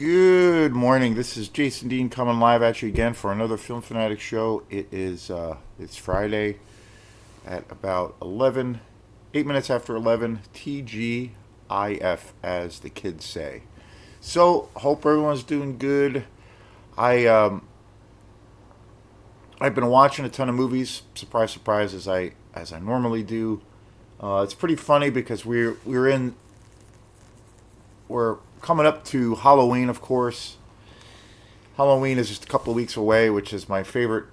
Good morning. This is Jason Dean coming live at you again for another Film Fanatic show. It's Friday at about 11, 8 minutes after 11, TGIF, as the kids say. So, hope everyone's doing good. I I've been watching a ton of movies, surprise surprise, as I normally do. It's pretty funny because we're coming up to Halloween, of course. Halloween is just a couple of weeks away, which is my favorite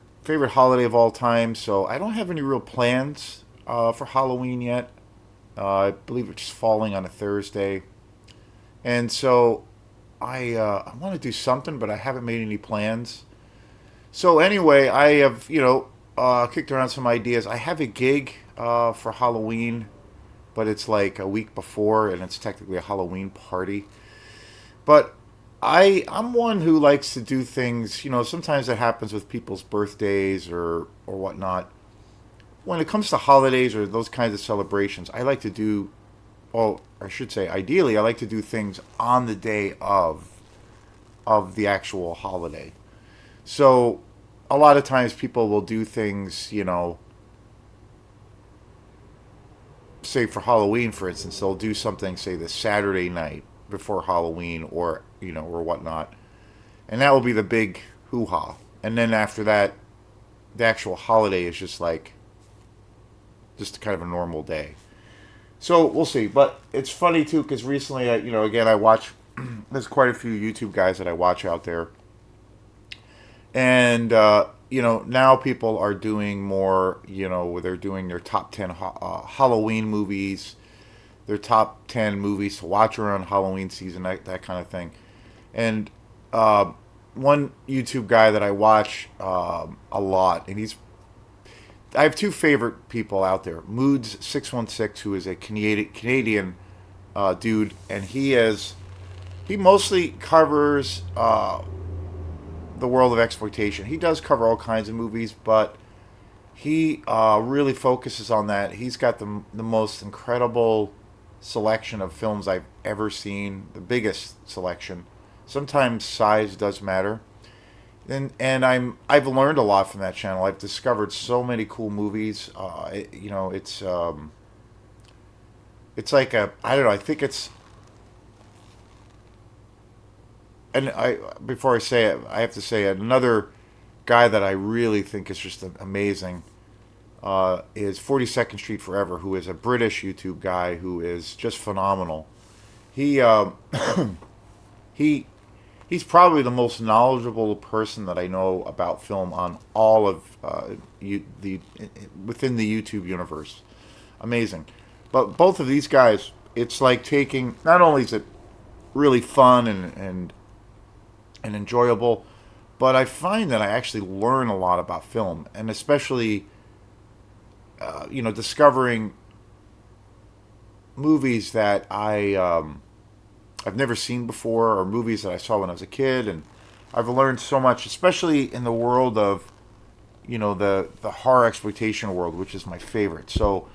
holiday of all time. So I don't have any real plans for Halloween yet. I believe it's falling on a Thursday, and so I want to do something, but I haven't made any plans. So anyway, I have kicked around some ideas. I have a gig for Halloween, but it's like a week before, and it's technically a Halloween party. But I'm one who likes to do things. Sometimes that happens with people's birthdays or whatnot. When it comes to holidays or those kinds of celebrations, I like to do. Well, I should say, ideally, I like to do things on the day of the actual holiday. So, a lot of times people will do things. Say for Halloween, for instance, they'll do something, say, the Saturday night before Halloween, or whatnot, and that will be the big hoo ha. And then after that, the actual holiday is just like just kind of a normal day. So we'll see. But it's funny too because recently, again, I watch. There's quite a few YouTube guys that I watch out there, and now people are doing more. Where they're doing their top 10 Halloween movies, their top 10 movies to watch around Halloween season, that kind of thing. And one YouTube guy that I watch a lot, and I have two favorite people out there. Moods616, who is a Canadian dude, and he mostly covers the world of exploitation. He does cover all kinds of movies, but he really focuses on that. He's got the most incredible selection of films I've ever seen, the biggest selection. Sometimes size does matter. I've learned a lot from that channel. I've discovered so many cool movies. It's like I don't know. I think it's and I before I say it, I have to say another guy that I really think is just amazing is 42nd Street Forever, who is a British YouTube guy who is just phenomenal. He he he's probably the most knowledgeable person that I know about film on all of the within the YouTube universe. Amazing. But both of these guys, it's like taking. Not only is it really fun and enjoyable, but I find that I actually learn a lot about film, and especially discovering movies that I've never seen before, or movies that I saw when I was a kid, and I've learned so much, especially in the world of the horror exploitation world, which is my favorite. So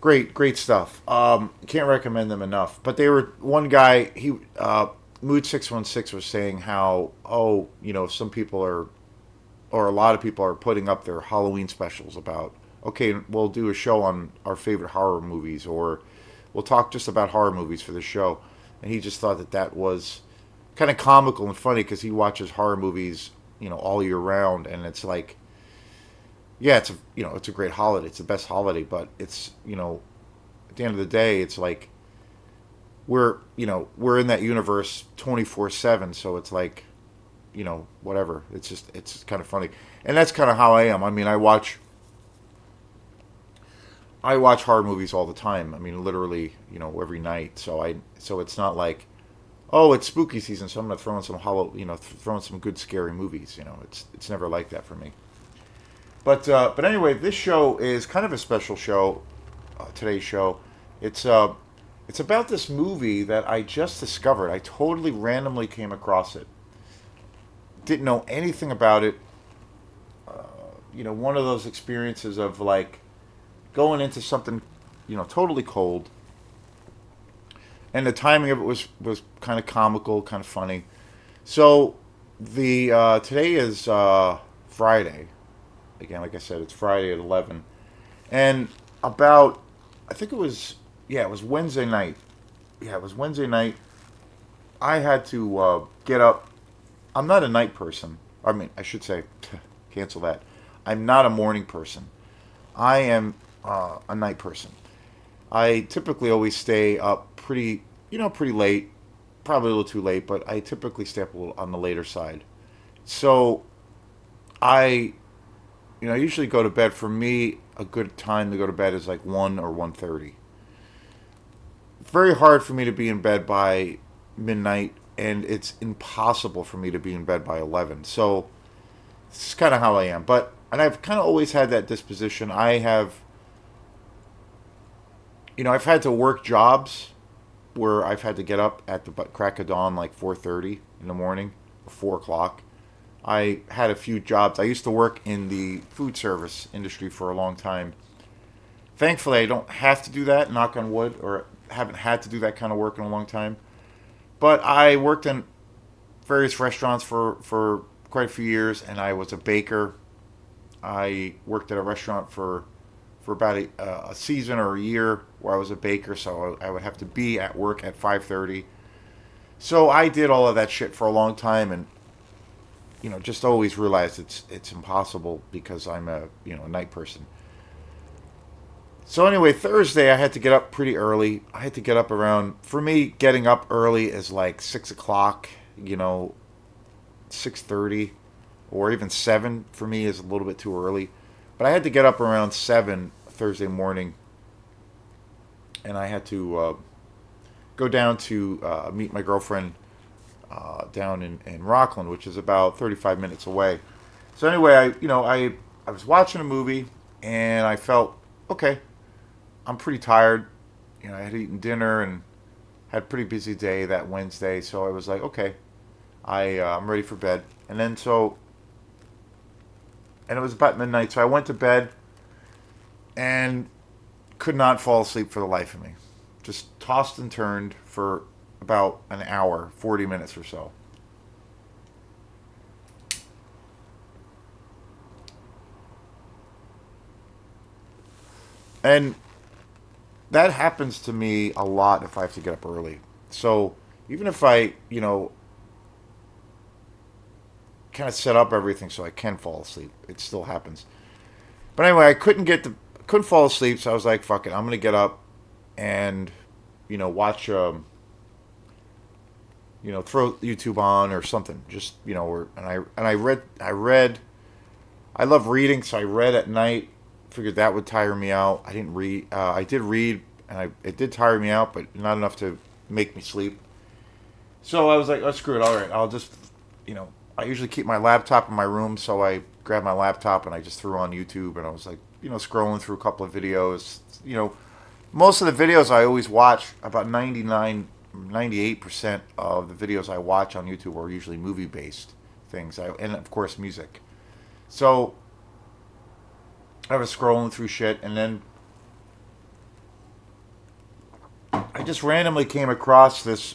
great stuff. Can't recommend them enough. But they were one guy. Mood616 was saying how some people are, or a lot of people are putting up their Halloween specials about, okay, we'll do a show on our favorite horror movies, or we'll talk just about horror movies for the show. And he just thought that was kind of comical and funny because he watches horror movies, all year round, and it's like, yeah, it's a great holiday. It's the best holiday, but it's, at the end of the day, it's like we're in that universe 24/7, so it's like, whatever. It's kind of funny. And that's kind of how I am. I mean, I watch horror movies all the time. I mean, literally, every night. So it's not like, oh, it's spooky season, so I'm gonna throw in some throw in some good scary movies. It's never like that for me. But anyway, this show is kind of a special show. Today's show, it's it's about this movie that I just discovered. I totally randomly came across it. Didn't know anything about it. One of those experiences of like going into something, totally cold, and the timing of it was kind of comical, kind of funny. So the today is Friday. Again, like I said, it's Friday at 11, and about I think it was yeah, it was Wednesday night. Yeah, it was Wednesday night. I had to get up. I'm not a night person. I mean, I should say, cancel that. I'm not a morning person. I am a night person. I typically always stay up pretty, pretty late. Probably a little too late, but I typically stay up a little on the later side. So I, I usually go to bed. For me, a good time to go to bed is like 1 or 1:30. Very hard for me to be in bed by midnight, and it's impossible for me to be in bed by 11. So this is kind of how I am. And I've kind of always had that disposition. I've had to work jobs where I've had to get up at the crack of dawn, like 4:30 in the morning, or 4 o'clock. I had a few jobs. I used to work in the food service industry for a long time. Thankfully, I don't have to do that, knock on wood, or haven't had to do that kind of work in a long time. But I worked in various restaurants for quite a few years, and I was a baker. I worked at a restaurant for about a season or a year where I was a baker, so I would have to be at work at 5:30. So I did all of that shit for a long time, and just always realized it's impossible because I'm a night person. So anyway, Thursday I had to get up pretty early. I had to get up around. For me, getting up early is like 6 o'clock. 6:30, or even 7 for me is a little bit too early. But I had to get up around 7 Thursday morning, and I had to go down to meet my girlfriend down in Rockland, which is about 35 minutes away. So anyway, I was watching a movie, and I felt okay. I'm pretty tired. I had eaten dinner and had a pretty busy day that Wednesday, so I was like, okay, I'm ready for bed. And it was about midnight, so I went to bed and could not fall asleep for the life of me. Just tossed and turned for about an hour, 40 minutes or so. And that happens to me a lot if I have to get up early. So even if I, kind of set up everything so I can fall asleep, it still happens. But anyway, couldn't fall asleep, so I was like, fuck it, I'm gonna get up and watch throw YouTube on or something. Just I love reading, so I read at night. Figured that would tire me out. I didn't read. I did read, and it did tire me out, but not enough to make me sleep. So I was like, oh, screw it. All right, I'll just, I usually keep my laptop in my room, so I grabbed my laptop and I just threw on YouTube, and I was like, scrolling through a couple of videos. Most of the videos I always watch, about 98% of the videos I watch on YouTube are usually movie-based things, and of course music. So I was scrolling through shit, and then I just randomly came across this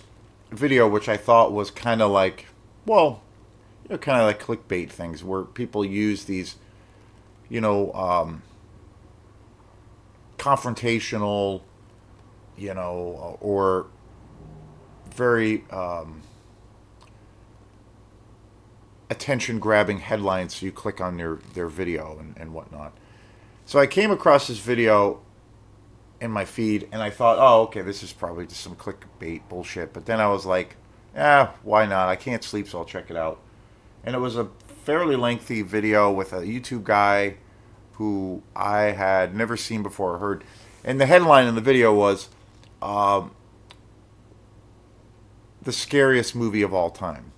video, which I thought was kind of like, well, kind of like clickbait things, where people use these, confrontational, or very attention-grabbing headlines. So you click on their video and whatnot. So I came across this video in my feed, and I thought, oh, okay, this is probably just some clickbait bullshit. But then I was like, why not? I can't sleep, so I'll check it out. And it was a fairly lengthy video with a YouTube guy who I had never seen before or heard. And the headline in the video was the scariest movie of all time.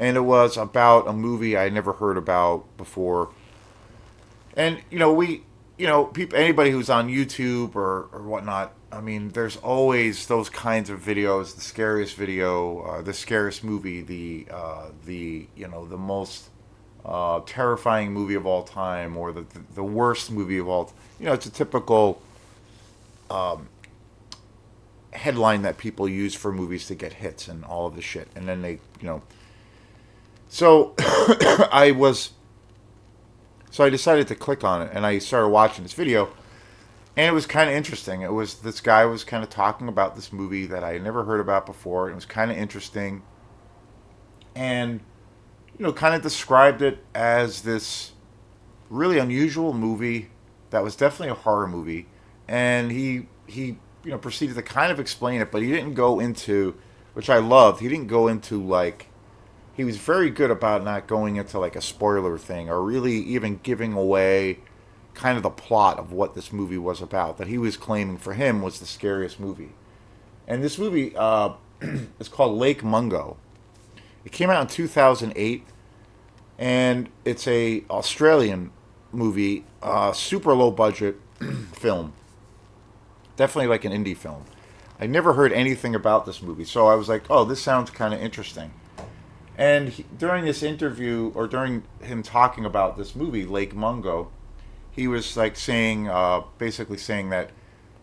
And it was about a movie I never heard about before. And people, anybody who's on YouTube or whatnot, I mean, there's always those kinds of videos. The scariest video, the scariest movie, the most terrifying movie of all time, or the worst movie of all. It's a typical headline that people use for movies to get hits and all of this shit. And then they, so I was, so I decided to click on it and I started watching this video. And it was kind of interesting. It was, this guy was kind of talking about this movie that I had never heard about before. It was kind of interesting. And, kind of described it as this really unusual movie that was definitely a horror movie. And he proceeded to kind of explain it, but he didn't go into, which I loved, he didn't go into like, he was very good about not going into like a spoiler thing or really even giving away kind of the plot of what this movie was about, that he was claiming for him was the scariest movie. And this movie is called Lake Mungo. It came out in 2008, and it's a Australian movie, super low budget film. Definitely like an indie film. I never heard anything about this movie, so I was like, oh, this sounds kind of interesting. And during this interview, or during him talking about this movie, Lake Mungo, he was like saying, basically saying that,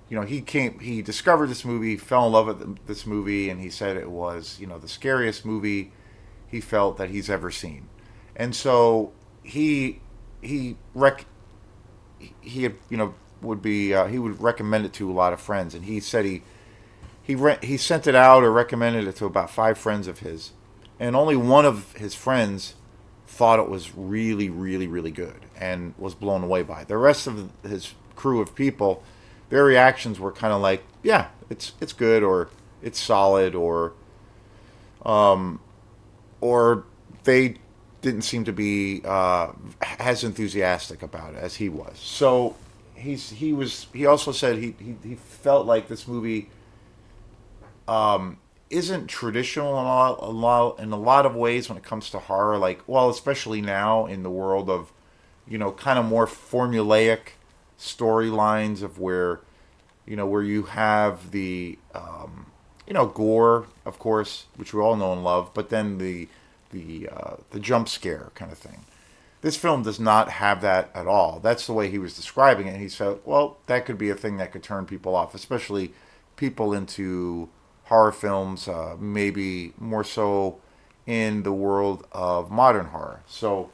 he discovered this movie, fell in love with this movie, and he said it was, the scariest movie he felt that he's ever seen. And so he had, would be he would recommend it to a lot of friends, and he said he sent it out or recommended it to about 5 friends of his, and only one of his friends thought it was really, really, really good and was blown away by it. The rest of his crew of people, their reactions were kind of like, yeah, it's good, or it's solid, or they didn't seem to be as enthusiastic about it as he was. So he also said he felt like this movie isn't traditional in a lot of ways when it comes to horror. Like, well, especially now in the world of, kind of more formulaic storylines of where you have the, gore, of course, which we all know and love, but then the jump scare kind of thing. This film does not have that at all. That's the way he was describing it. And he said, well, that could be a thing that could turn people off, especially people into horror films, maybe more so in the world of modern horror. So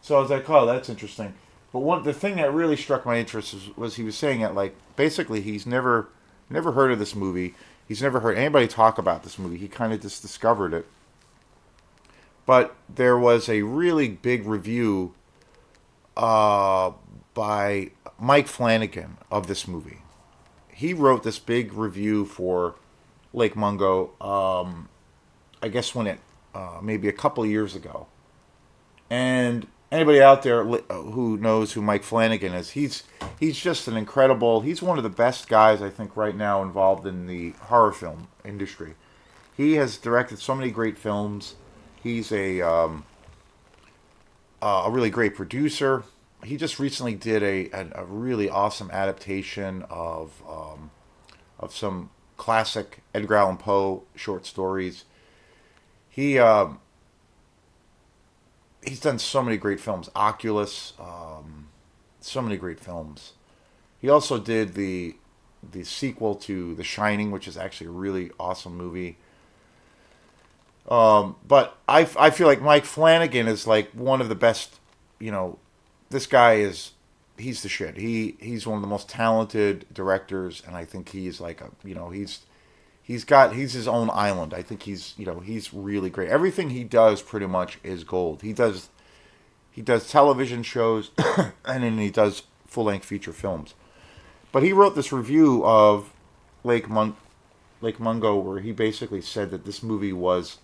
I was like, oh, that's interesting. But the thing that really struck my interest was he was saying that, like, basically he's never heard of this movie. He's never heard anybody talk about this movie. He kind of just discovered it. But there was a really big review by Mike Flanagan of this movie. He wrote this big review for Lake Mungo, I guess when it, maybe a couple of years ago. And anybody out there who knows who Mike Flanagan is, he's just an incredible, he's one of the best guys, I think, right now involved in the horror film industry. He has directed so many great films. He's a really great producer. He just recently did a really awesome adaptation of some classic Edgar Allan Poe short stories. He's done so many great films. Oculus, so many great films. He also did the sequel to The Shining, which is actually a really awesome movie. But I feel like Mike Flanagan is like one of the best. This guy he's the shit. He's one of the most talented directors, and I think he's like he's his own island. I think he's really great. Everything he does pretty much is gold. He does television shows, and then he does full-length feature films. But he wrote this review of Lake Mungo, where he basically said that this movie was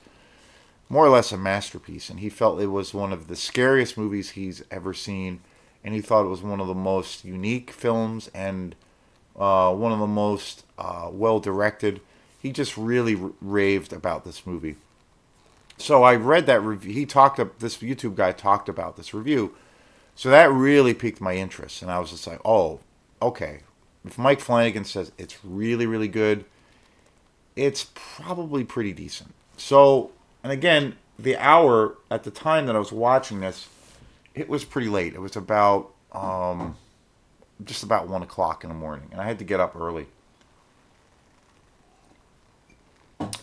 more or less a masterpiece, and he felt it was one of the scariest movies he's ever seen, and he thought it was one of the most unique films and one of the most well directed. He just really raved about this movie. So I read that review. This YouTube guy talked about this review, so that really piqued my interest, and I was just like, oh, okay. If Mike Flanagan says it's really, really good, it's probably pretty decent. So. And again, the hour at the time that I was watching this, it was pretty late. It was about just about 1 o'clock in the morning, and I had to get up early.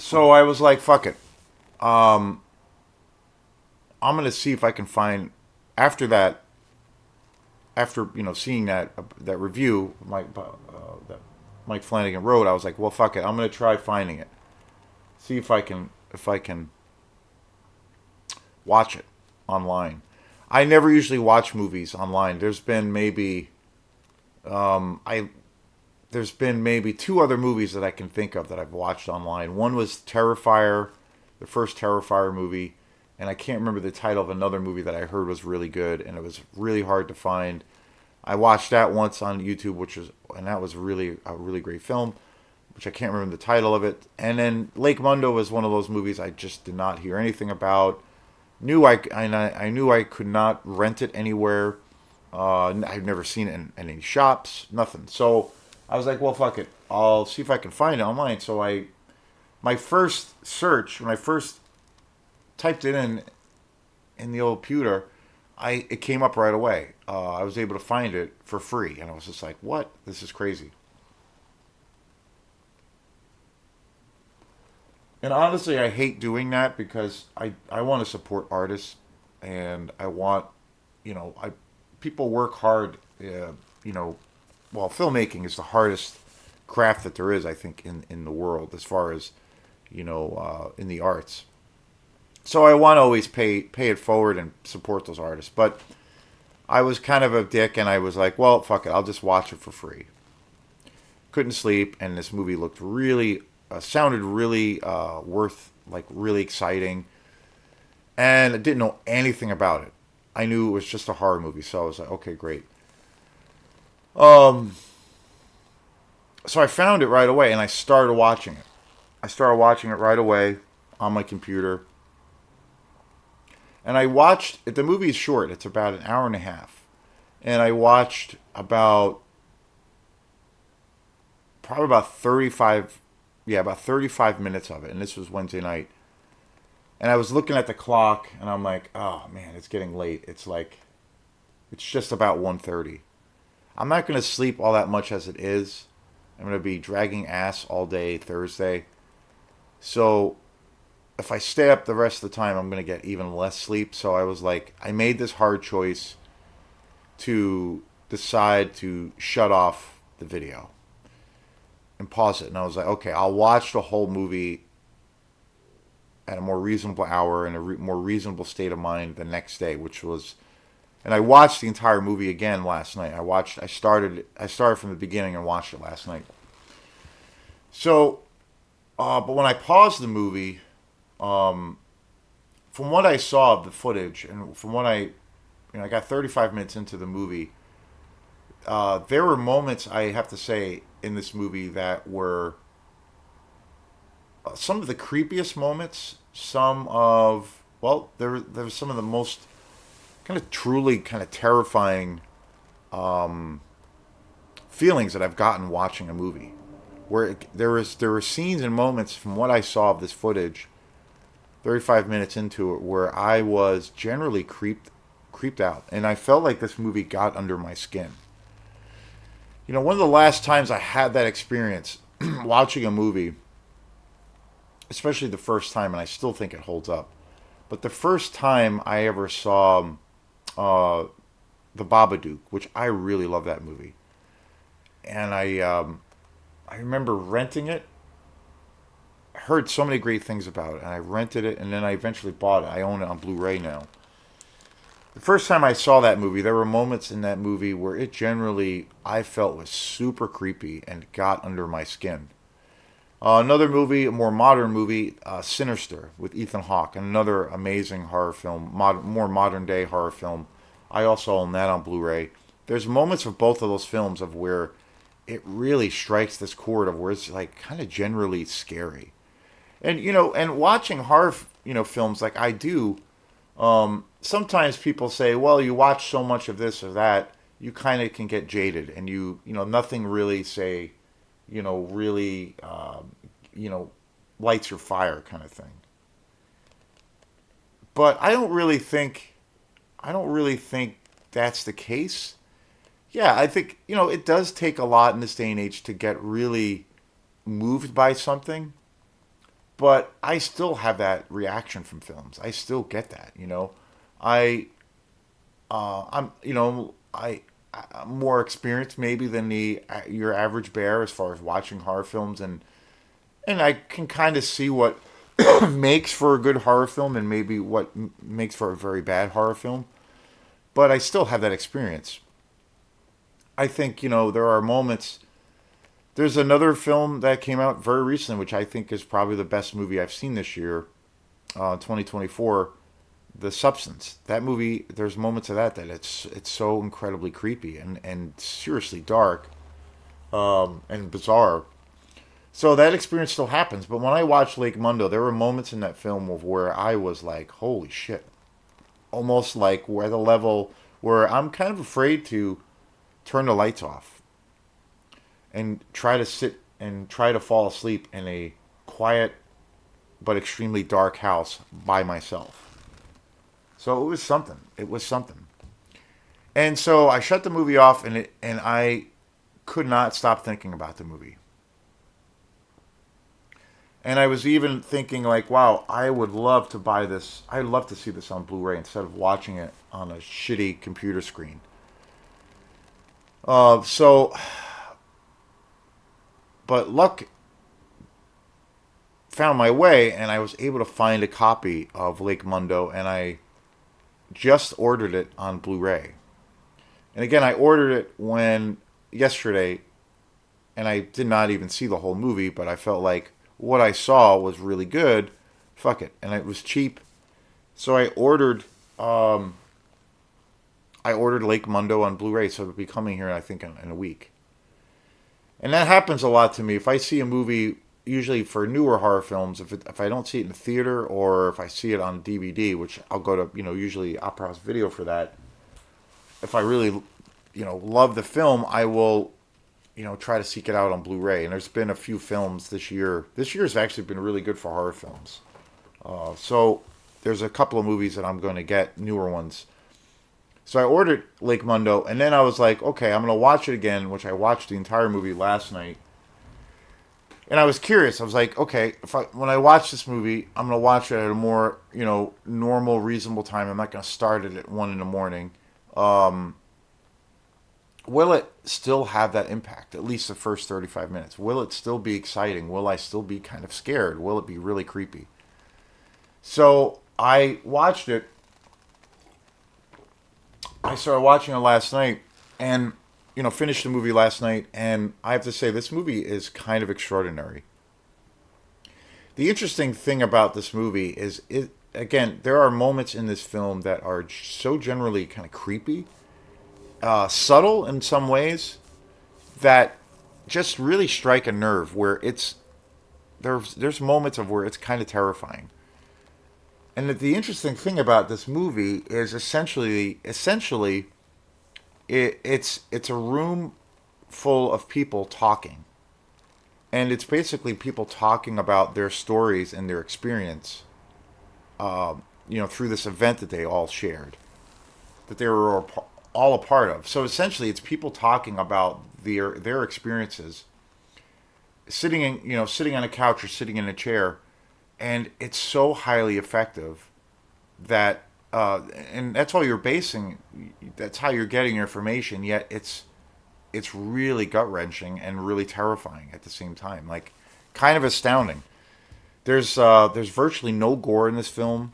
So I was like, fuck it. Um, I'm gonna see if I can find after that. After seeing that review, that Mike Flanagan wrote, I was like, well, fuck it. I'm gonna try finding it. See if I can watch it online. I never usually watch movies online. I there's been maybe two other movies that I can think of that I've watched online. One was Terrifier, the first Terrifier movie, and I can't remember the title of another movie that I heard was really good, and it was really hard to find. I watched that once on YouTube, and that was really a really great film, which I can't remember the title of it. And then Lake Mungo was one of those movies I just did not hear anything about. I knew I could not rent it anywhere. I've never seen it in any shops, nothing. So I was like, well, fuck it. I'll see if I can find it online. So my first search, when I first typed it in the old pewter, it came up right away. I was able to find it for free, and I was just like, what? This is crazy. And honestly, I hate doing that because I want to support artists, and I want, I people work hard. You know, well, filmmaking is the hardest craft that there is, I think, in the world as far as in the arts. So I want to always pay it forward and support those artists. But I was kind of a dick, and I was like, well, fuck it, I'll just watch it for free. Couldn't sleep, and this movie looked really, sounded really worth, like really exciting, and I didn't know anything about it. I knew it was just a horror movie, so I was like, okay, great. Um, so I found it right away, and I started watching it. I started watching it right away on my computer, and I watched. The movie is short; it's about an hour and a half, and I watched probably about 35, yeah, about 35 minutes of it, and this was Wednesday night. And I was looking at the clock, and I'm like, oh man, it's getting late. It's just about 1:30. I'm not going to sleep all that much as it is. I'm going to be dragging ass all day Thursday. So if I stay up the rest of the time, I'm going to get even less sleep. So I was like, I made this hard choice to decide to shut off the video and pause it. And I was like, okay, I'll watch the whole movie at a more reasonable hour and a more reasonable state of mind the next day, which was, and I watched the entire movie again last night. I started from the beginning and watched it last night. So, but when I paused the movie, um, from what I saw of the footage and from what I got 35 minutes into the movie, there were moments I have to say in this movie that were some of the creepiest moments. There was some of the most kind of truly kind of terrifying um, feelings that I've gotten watching a movie. Where there were scenes and moments from what I saw of this footage, 35 minutes into it, where I was generally creeped out, and I felt like this movie got under my skin. One of the last times I had that experience watching a movie, especially the first time, and I still think it holds up. But the first time I ever saw uh, the Babadook, which I really love that movie, and I remember renting it. I heard so many great things about it, and I rented it, and then I eventually bought it. I own it on Blu-ray now. The first time I saw that movie, there were moments in that movie where it generally I felt was super creepy and got under my skin. Another movie, a more modern movie, Sinister with Ethan Hawke, another amazing horror film, more modern day horror film. I also own that on Blu-ray. There's moments of both of those films of where it really strikes this chord of where it's like kind of generally scary. And and watching horror, films like I do, sometimes people say, well, you watch so much of this or that, you kind of can get jaded, and nothing really say, really, lights your fire kind of thing. But I don't really think that's the case. Yeah, I think, it does take a lot in this day and age to get really moved by something. but I still have that reaction from films. I still get that, you know. I I'm you know I'm more experienced maybe than the your average bear as far as watching horror films, and I can kind of see what makes for a good horror film and maybe what makes for a very bad horror film. But I still have that experience. I think, there are moments. There's another film that came out very recently, which I think is probably the best movie I've seen this year, 2024. The Substance. That movie, there's moments of that it's so incredibly creepy and seriously dark, and bizarre. So that experience still happens. But when I watched Lake Mundo, there were moments in that film where I was like, holy shit. Almost like where the level where I'm kind of afraid to turn the lights off and try to sit and try to fall asleep in a quiet but extremely dark house by myself. So it was something. It was something. And so I shut the movie off, and I could not stop thinking about the movie. And I was even thinking like, wow, I would love to buy this. I'd love to see this on Blu-ray instead of watching it on a shitty computer screen. So, but luck found my way, and I was able to find a copy of Lake Mundo, and I just ordered it on Blu-ray. And again, I ordered it when yesterday, and I did not even see the whole movie, but I felt like what I saw was really good. Fuck it, and it was cheap, so um, I ordered Lake Mundo on Blu-ray, so it'll be coming here, I think, in a week. And that happens a lot to me. If I see a movie, usually for newer horror films, if I don't see it in the theater or if I see it on DVD, which I'll go to, usually Opera House Video for that. If I really, love the film, I will, try to seek it out on Blu-ray. And there's been a few films this year. This year's actually been really good for horror films. So there's a couple of movies that I'm going to get, newer ones. So I ordered Lake Mundo, and then I was like, okay, I'm going to watch it again, which I watched the entire movie last night. And I was curious. I was like, okay, when I watch this movie, I'm going to watch it at a more, normal, reasonable time. I'm not going to start it at 1 in the morning. Um, will it still have that impact, at least the first 35 minutes? Will it still be exciting? Will I still be kind of scared? Will it be really creepy? So I watched it. I started watching it last night, and finished the movie last night, and I have to say this movie is kind of extraordinary. The interesting thing about this movie is, again, there are moments in this film that are so generally kind of creepy, subtle in some ways, that just really strike a nerve. Where there's moments of where it's kind of terrifying. And the interesting thing about this movie is essentially it's a room full of people talking, and it's basically people talking about their stories and their experience, through this event that they all shared, that they were all a part of. So essentially, it's people talking about their experiences, sitting on a couch or sitting in a chair, and it's so highly effective that and that's all you're basing. That's how you're getting your information. Yet it's really gut wrenching and really terrifying at the same time. Like, kind of astounding. There's virtually no gore in this film.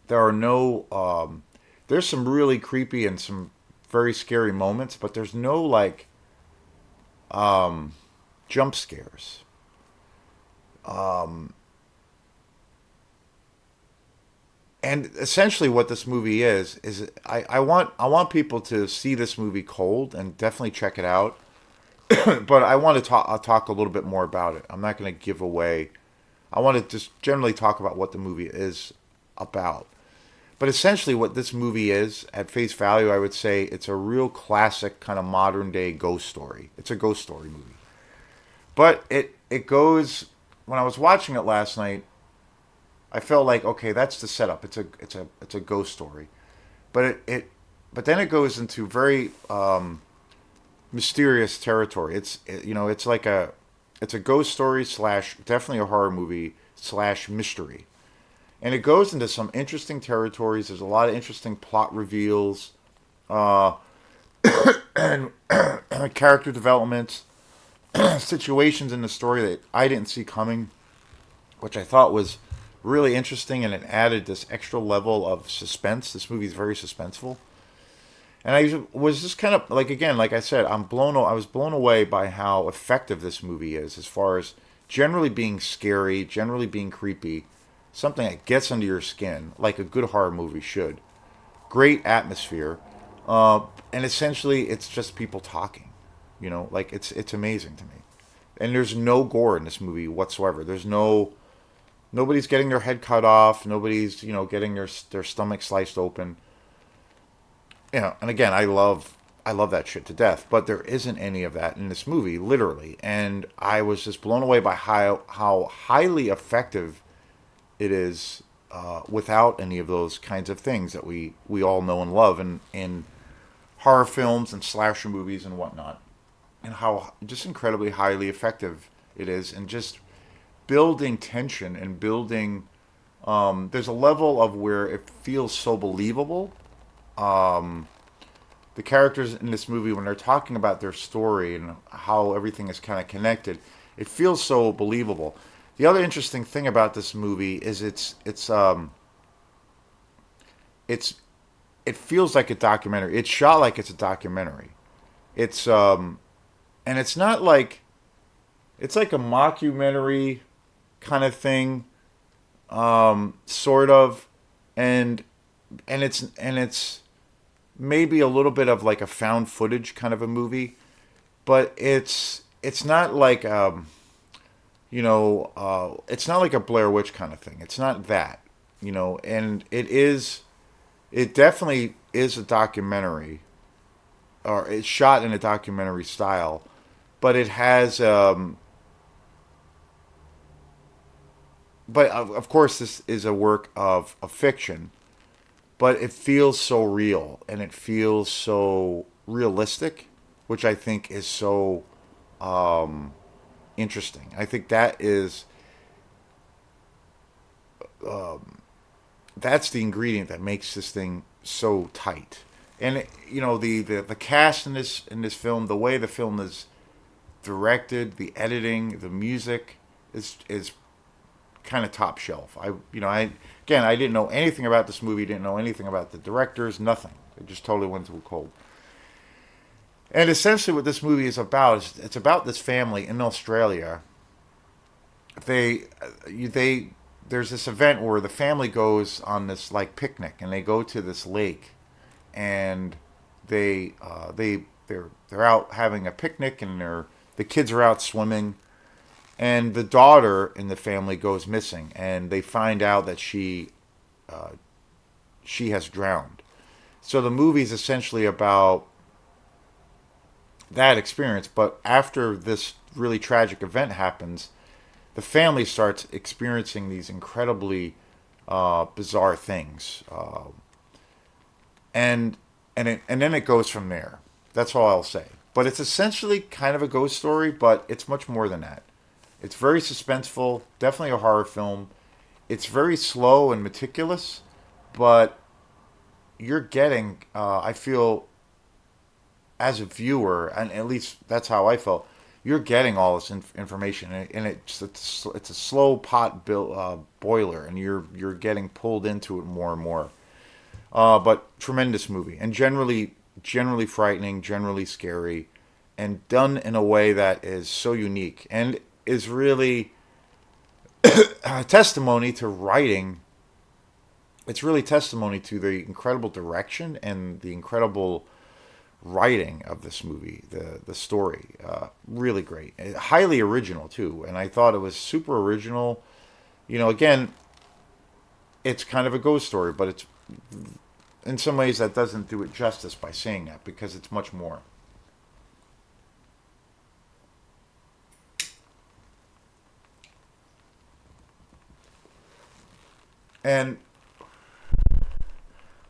There are no there's some really creepy and some very scary moments, but there's no like jump scares. Um, and essentially what this movie is I want people to see this movie cold and definitely check it out. But I'll talk a little bit more about it. I'm not going to give away. I want to just generally talk about what the movie is about. But essentially what this movie is, at face value, I would say it's a real classic kind of modern day ghost story. It's a ghost story movie. But it goes, when I was watching it last night, I felt like, okay, that's the setup. It's a ghost story. But then it goes into very mysterious territory. It's like a it's a ghost story slash definitely a horror movie slash mystery, and it goes into some interesting territories. There's a lot of interesting plot reveals, uh, and character developments, situations in the story that I didn't see coming, which I thought was really interesting, and it added this extra level of suspense. This movie is very suspenseful, and I was just kind of like, again, like I said, I was blown away by how effective this movie is, as far as generally being scary, generally being creepy, something that gets under your skin, like a good horror movie should. Great atmosphere, and essentially it's just people talking. Like it's amazing to me. And there's no gore in this movie whatsoever. Nobody's getting their head cut off. Nobody's getting their stomach sliced open. And again, I love that shit to death. But there isn't any of that in this movie, literally. And I was just blown away by how highly effective it is, without any of those kinds of things that we all know and love in horror films and slasher movies and whatnot, and how just incredibly highly effective it is, and just building tension and building. There's a level of where it feels so believable. The characters in this movie, when they're talking about their story and how everything is kind of connected, it feels so believable. The other interesting thing about this movie is it's it feels like a documentary. It's shot like it's a documentary. It's and it's like a mockumentary kind of thing, sort of, and and it's maybe a little bit of like a found footage kind of a movie, but it's not like it's not like a Blair Witch kind of thing. It's not that, and it definitely is a documentary, or it's shot in a documentary style, but it has, but of course this is a work of fiction, but it feels so real and it feels so realistic, which I think is so interesting. I think that's the ingredient that makes this thing so tight. And the cast in this film, the way the film is directed, the editing, the music is kind of top shelf. I didn't know anything about this movie, didn't know anything about the directors, nothing. It just totally went to a cold. And essentially, what this movie is about is it's about this family in Australia. They there's this event where the family goes on this like picnic, and they go to this lake, and they're out having a picnic, and the kids are out swimming, and the daughter in the family goes missing, and they find out that she has drowned. So the movie is essentially about that experience, but after this really tragic event happens, the family starts experiencing these incredibly bizarre things, and and then it goes from there. That's all I'll say. But it's essentially kind of a ghost story, but it's much more than that. It's very suspenseful, definitely a horror film. It's very slow and meticulous, but you're getting, I feel, as a viewer, and at least that's how I felt, you're getting all this information, and it's a slow boiler, and you're getting pulled into it more and more. But tremendous movie, and generally frightening, generally scary, and done in a way that is so unique, and is really a testimony to writing. It's really testimony to the incredible direction and the incredible writing of this movie, the story. Really great, highly original too, and I thought it was super original. Again, it's kind of a ghost story, but it's in some ways that doesn't do it justice by saying that, because it's much more. And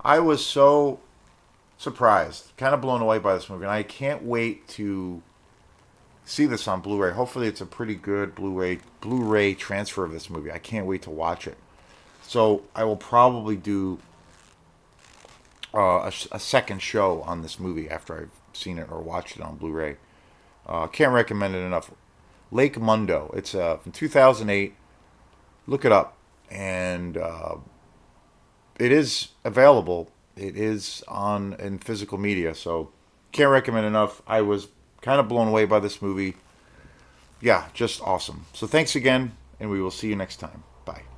I was so surprised, kind of blown away by this movie, and I can't wait to see this on Blu-ray. Hopefully, it's a pretty good Blu-ray transfer of this movie. I can't wait to watch it. So I will probably do a second show on this movie after I've seen it or watched it on Blu-ray. Can't recommend it enough. Lake Mungo. It's from 2008. Look it up, and it is available. It is on in physical media, so can't recommend enough. I was kind of blown away by this movie. Yeah, just awesome. So thanks again, and we will see you next time. Bye.